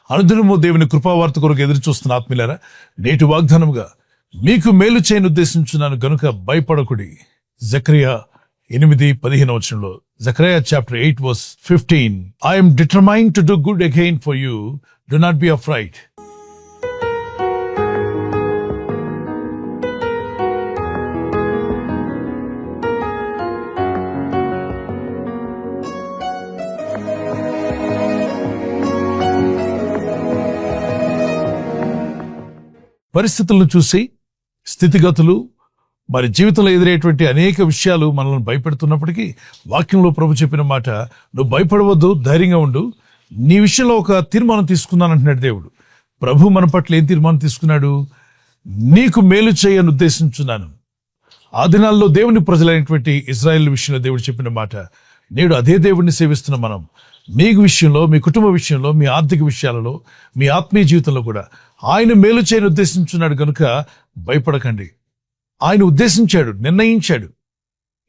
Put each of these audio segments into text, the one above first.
అనుదినము దేవుని కృపావార్త కొరకు ఎదురు చూస్తున్న ఆత్మీయులారా, నేటి వాగ్దానముగా మీకు మేలు చేయని ఉద్దేశించున్నాను గనుక భయపడకుడి. Zechariah 8:15 Zechariah chapter 8 verse 15. I am determined to do good again for you. Do not be afraid. పరిస్థితులను చూసి, స్థితిగతులు, మరి జీవితంలో ఎదురయ్యేటువంటి అనేక విషయాలు మనల్ని భయపెడుతున్నప్పటికీ వాక్యంలో ప్రభు చెప్పిన మాట, నువ్వు భయపడవద్దు, ధైర్యంగా ఉండు, నీ విషయంలో ఒక తీర్మానం తీసుకున్నానంటున్నాడు దేవుడు. ప్రభు మన పట్ల ఏం తీర్మానం తీసుకున్నాడు? నీకు మేలు చేయని ఉద్దేశించున్నాను. ఆ దినాల్లో దేవుని ప్రజలైనటువంటి ఇజ్రాయెల్ విషయంలో దేవుడు చెప్పిన మాట, నేడు అదే దేవుడిని సేవిస్తున్న మనం మీ విషయంలో, మీ కుటుంబ విషయంలో, మీ ఆర్థిక విషయాలలో, మీ ఆత్మీయ జీవితంలో కూడా ఆయన మేలు చేయని ఉద్దేశించున్నాడు కనుక భయపడకండి. ఆయన ఉద్దేశించాడు, నిర్ణయించాడు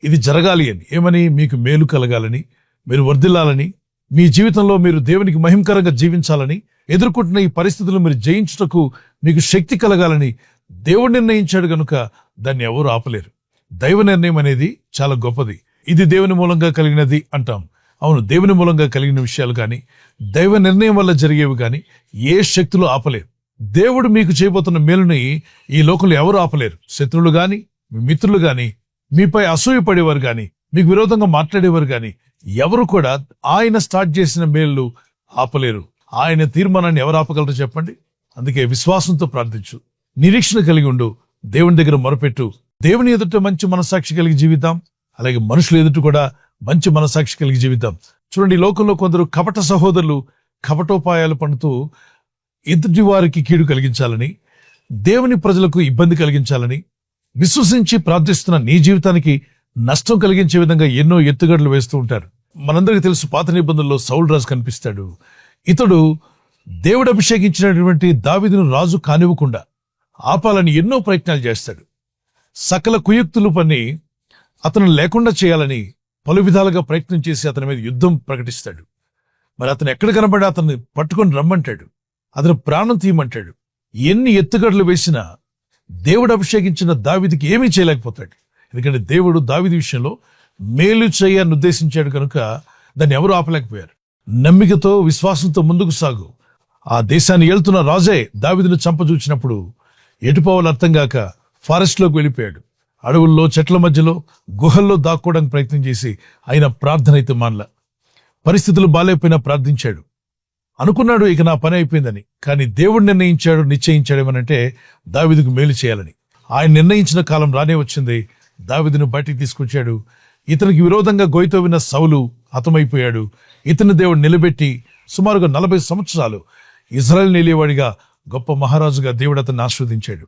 ఇది జరగాలి అని. ఏమని? మీకు మేలు కలగాలని, మీరు వర్ధిల్లాలని, మీ జీవితంలో మీరు దేవునికి మహిమకరంగా జీవించాలని, ఎదుర్కొంటున్న ఈ పరిస్థితులను మీరు జయించుటకు మీకు శక్తి కలగాలని దేవుడు నిర్ణయించాడు కనుక దాన్ని ఎవరు ఆపలేరు. దైవ నిర్ణయం అనేది చాలా గొప్పది. ఇది దేవుని మూలంగా కలిగినది అంటాం. అవును, దేవుని మూలంగా కలిగిన విషయాలు కానీ, దైవ నిర్ణయం వల్ల జరిగేవి కానీ ఏ శక్తులు ఆపలేరు. దేవుడు మీకు చేయబోతున్న మేలుని ఈ లోకంలో ఎవరు ఆపలేరు. శత్రువులు గాని, మీ మిత్రులు గాని, మీపై అసూయపడేవారు గాని, మీకు విరోధంగా మాట్లాడేవారు గాని ఎవరు కూడా ఆయన స్టార్ట్ చేసిన మేలు ఆపలేరు. ఆయన తీర్మానాన్ని ఎవరు ఆపగలరు చెప్పండి? అందుకే విశ్వాసంతో ప్రార్థించు, నిరీక్షణ కలిగి ఉండు, దేవుని దగ్గర మొరపెట్టు. దేవుని ఎదుట మంచి మనసాక్షి కలిగి జీవితాం, అలాగే మనుషుల ఎదుట కూడా మంచి మనసాక్షి కలిగి జీవితాం. చూడండి, ఈ లోకంలో కొందరు కపట సహోదరులు కపటోపాయాలు పడుతూ ఎదుటి వారికి కీడు కలిగించాలని, దేవుని ప్రజలకు ఇబ్బంది కలిగించాలని, విశ్వసించి ప్రార్థిస్తున్న నీ జీవితానికి నష్టం కలిగించే విధంగా ఎన్నో ఎత్తుగడలు వేస్తూ ఉంటారు. మనందరికీ తెలుసు, పాత నిబంధనలో సౌలు రాజు కనిపిస్తాడు. ఇతడు దేవుడు అభిషేకించినటువంటి దావీదును రాజు కానివ్వకుండా ఆపాలని ఎన్నో ప్రయత్నాలు చేస్తాడు. సకల కుయుక్తులు పన్ని అతను లేకుండా చేయాలని పలు విధాలుగా ప్రయత్నం చేసి అతని మీద యుద్ధం ప్రకటిస్తాడు. మరి అతను ఎక్కడ కనబడి అతన్ని పట్టుకొని రమ్మంటాడు, అతను ప్రాణం తీయమంటాడు. ఎన్ని ఎత్తుగడలు వేసినా దేవుడు అభిషేకించిన దావీదుకి ఏమీ చేయలేకపోతాడు. ఎందుకంటే దేవుడు దావీదు విషయంలో మేలు చేయని ఉద్దేశించాడు కనుక దాన్ని ఎవరు ఆపలేకపోయారు. నమ్మికతో, విశ్వాసంతో ముందుకు సాగు. ఆ దేశాన్ని ఏళ్తున్న రాజే దావీదును చంపజూచినప్పుడు ఎటుపోవాలో అర్థం కాక ఫారెస్ట్ లోకి వెళ్ళిపోయాడు. అడవుల్లో, చెట్ల మధ్యలో, గుహల్లో దాక్కోవడానికి ప్రయత్నం చేసి ఆయన ప్రార్థన అయితే మానలా. పరిస్థితులు బాలేకపోయినా ప్రార్థించాడు. అనుకున్నాడు ఇక నా పని అయిపోయిందని. కానీ దేవుడు నిర్ణయించాడు, నిశ్చయించాడు ఏమనంటే దావీదుకు మేలు చేయాలని. ఆయన నిర్ణయించిన కాలం రానే వచ్చింది. దావీదును బయటికి తీసుకొచ్చాడు. ఇతనికి విరోధంగా గొయ్యితో విన్న సౌలు హతమైపోయాడు. ఇతని దేవుడు నిలబెట్టి సుమారుగా 40 సంవత్సరాలు ఇజ్రాయెల్ నిలిచేవాడిగా, గొప్ప మహారాజుగా దేవుడు అతన్ని ఆశీర్వదించాడు.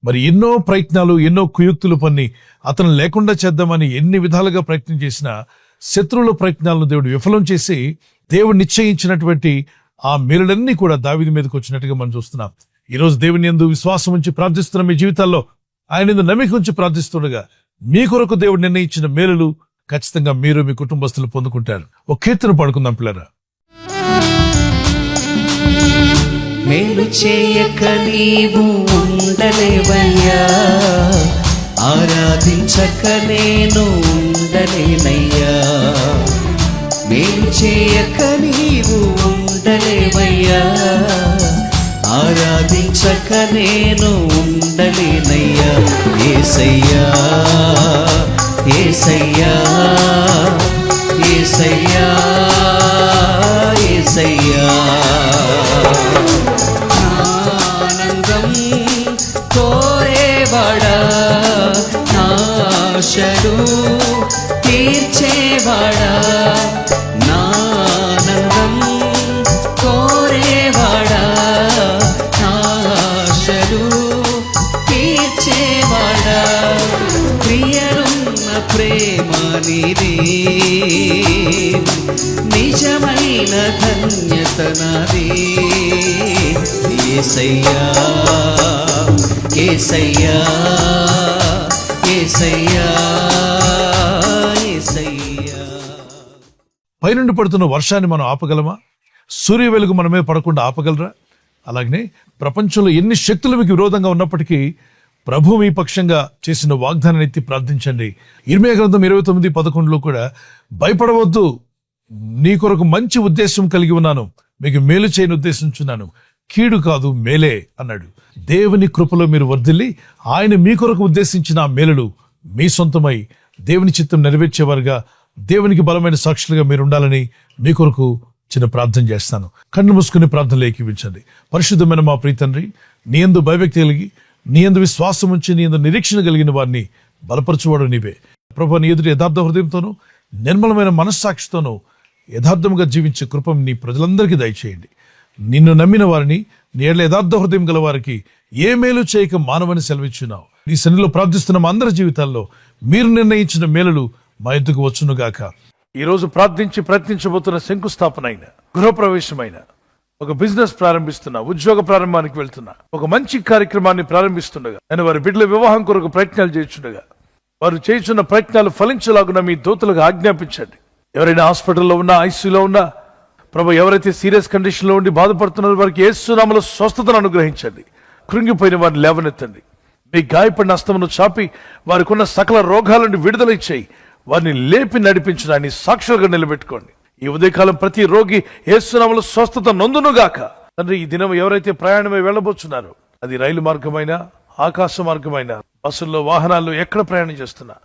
మరి ఎన్నో ప్రయత్నాలు, ఎన్నో కుయుక్తులు పన్ని అతను లేకుండా చేద్దామని ఎన్ని విధాలుగా ప్రయత్నం చేసినా శత్రువుల ప్రయత్నాలను దేవుడు విఫలం చేసి దేవుడు నిశ్చయించినటువంటి ఆ మేలులన్నీ కూడా దావీదు మీదకి వచ్చినట్టుగా మనం చూస్తున్నాం. ఈరోజు దేవుని యందు విశ్వాసం ఉంచి ప్రార్థిస్తున్న మీ జీవితాల్లో, ఆయన యందు నమ్మిక ఉంచి ప్రార్థిస్తుండగా మీ కొరకు దేవుడు నిర్ణయించిన మేలులు ఖచ్చితంగా మీరు, మీ కుటుంబస్తులు పొందుకుంటారు. ఒక కీర్తన పాడుకుందాం పిల్లరా. మేలు చేయక నీవు ఉండలేవయ్యా, ఆరాధించక నేను ఉండలేనయ్యా. మేలు చేయక నీవు ఉండలేవయ్యా, ఆరాధించక నేను ఉండలేనయ్యా. యేసయ్యా, యేసయ్యా, యేసయ్యా, యేసయ్యా. ఆనందం కోరేవాడా, నాశలు తీర్చేవాడా, నానందం కోరేవాడా, నాశలు తీర్చేవాడా. ప్రియరున్న ప్రేమ నీది, నిజమైన ధన్యత నాది. యేసయ్యా, యేసయ్యా, యేసయ్యా, యేసయ్యా. పైనుండి పడుతున్న వర్షాన్ని మనం ఆపగలమా? సూర్య వెలుగు మన మీద పడకుండా ఆపగలరా? అలాగనే ప్రపంచంలో ఎన్ని శక్తులు మీకు విరోధంగా ఉన్నప్పటికీ ప్రభు మీ పక్షంగా చేసిన వాగ్దానాన్ని ఎత్తి ప్రార్థించండి. ఇర్మియా గ్రంథం 29:11 కూడా భయపడవద్దు, నీ కొరకు మంచి ఉద్దేశం కలిగి ఉన్నాను, మీకు మేలు చేయని ఉద్దేశించున్నాను, కీడు కాదు మేలే అన్నాడు. దేవుని కృపలో మీరు వర్ధిల్లి ఆయన మీ కొరకు ఉద్దేశించిన ఆ మేలులు మీ సొంతమై దేవుని చిత్తం నెరవేర్చేవారుగా, దేవునికి బలమైన సాక్షులుగా మీరు ఉండాలని మీ కొరకు చిన్న ప్రార్థన చేస్తాను. కన్ను మూసుకుని ప్రార్థనలు ఏకీవించండి. పరిశుద్ధమైన మా ప్రియ తండ్రి, నీ యందు భయభక్తి కలిగి, నీ యందు విశ్వాసం ఉంచి, నీ యందు నిరీక్షణ కలిగిన వారిని బలపరచువాడు నీవే. ప్రభు, నీ ఎదుటి యథార్థ హృదయంతోనూ నిర్మలమైన మనస్సాక్షితోనూ యథార్థంగా జీవించే కృప నీ ప్రజలందరికీ దయచేయండి. నిన్ను నమ్మిన వారిని, నీ ఎడల యథార్థ హృదయం గల వారికి ఏ మేలు చేయక మానవని సెలవిచ్చున్నావు. నీ సన్నిధిలో ప్రార్థిస్తున్న మా అందరి జీవితాల్లో మీరు నిర్ణయించిన మేలులు మా ఎద్దుకు వచ్చునుగాక. ఈ రోజు ప్రార్థించి ప్రయత్నించబోతున్న శంకుస్థాపన అయిన, గృహప్రవేశమైన, ఒక బిజినెస్ ప్రారంభిస్తున్నా, ఉద్యోగ ప్రారంభానికి వెళ్తున్నా, ఒక మంచి కార్యక్రమాన్ని ప్రారంభిస్తుండగా, నేను వారి బిడ్డల వివాహం కొరకు ప్రయత్నాలు చేస్తుండగా, వారు చేస్తున్న ప్రయత్నాలు ఫలించలాగున మీ దూతలకు ఆజ్ఞాపించండి. ఎవరైనా హాస్పిటల్లో ఉన్నా, ఐసీయూలో ఉన్నా, ప్రభు ఎవరైతే సీరియస్ కండిషన్ లో ఉండి బాధపడుతున్నారో వారికి యేసు నామములో స్వస్థతను అనుగ్రహించండి. కృంగిపోయిన వారిని లేవనెత్తండి. మీ గాయపడిన హస్తమును చాపి వారికి ఉన్న సకల రోగాల నుండి విడుదల ఇచ్చేయి. వారిని లేపి నడిపించడాన్ని సాక్షులుగా నిలబెట్టుకోండి. ఈ ఉదయకాలం ప్రతి రోగి యేసు నామములో స్వస్థత నొందునుగాక. తండ్రి, ఈ దినం ఎవరైతే ప్రయాణమై వెళ్ళబోతున్నారో, అది రైలు మార్గమైనా, ఆకాశ మార్గమైనా, బస్సుల్లో, వాహనాల్లో ఎక్కడ ప్రయాణం చేస్తున్నా,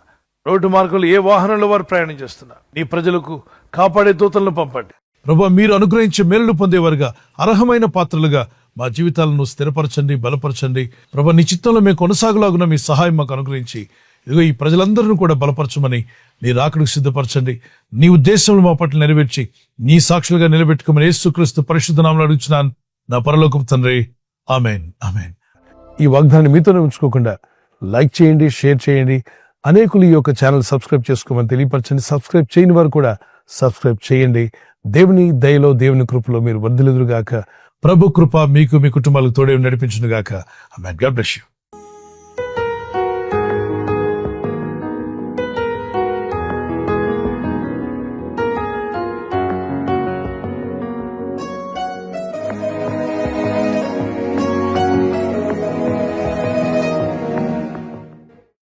రోడ్డు మార్గంలో ఏ వాహనంలో వారు ప్రయాణం చేస్తున్నా, నీ ప్రజలకు కాపాడే దూతలను పంపండి. ప్రభు, మీరు అనుగ్రహించే మేలులు పొందేవారుగా, అర్హమైన పాత్రలుగా మా జీవితాలను స్థిరపరచండి, బలపరచండి. ప్రభు, నీ చిత్తంలో మేము కొనసాగులాగున మీ సహాయం మాకు అనుగ్రహించి, ఇదిగో ఈ ప్రజలందరినీ కూడా బలపరచమని, నీ రాకడకు సిద్ధపరచండి. నీ ఉద్దేశంలో మా పట్ల నెరవేర్చి నీ సాక్షులుగా నిలబెట్టుకోమని యేసుక్రీస్తు పరిశుద్ధ నామములో అడుగుచున్నాను నా పరలోకపు తండ్రి. ఆమేన్, ఆమేన్. ఈ వాగ్దానాన్ని మీతోనే ఉంచుకోకుండా లైక్ చేయండి, షేర్ చేయండి. అనేకులు ఈ యొక్క ఛానల్ సబ్స్క్రైబ్ చేసుకోమని తెలియపరచండి. సబ్స్క్రైబ్ చేయని వారు కూడా సబ్స్క్రైబ్ చేయండి. దేవుని దయలో, దేవుని కృపలో మీరు వర్ధిల్లుదురుగాక. ప్రభు కృప మీకు, మీ కుటుంబాలకు తోడే నడిపించునుగాక. ఆమేన్. God bless you.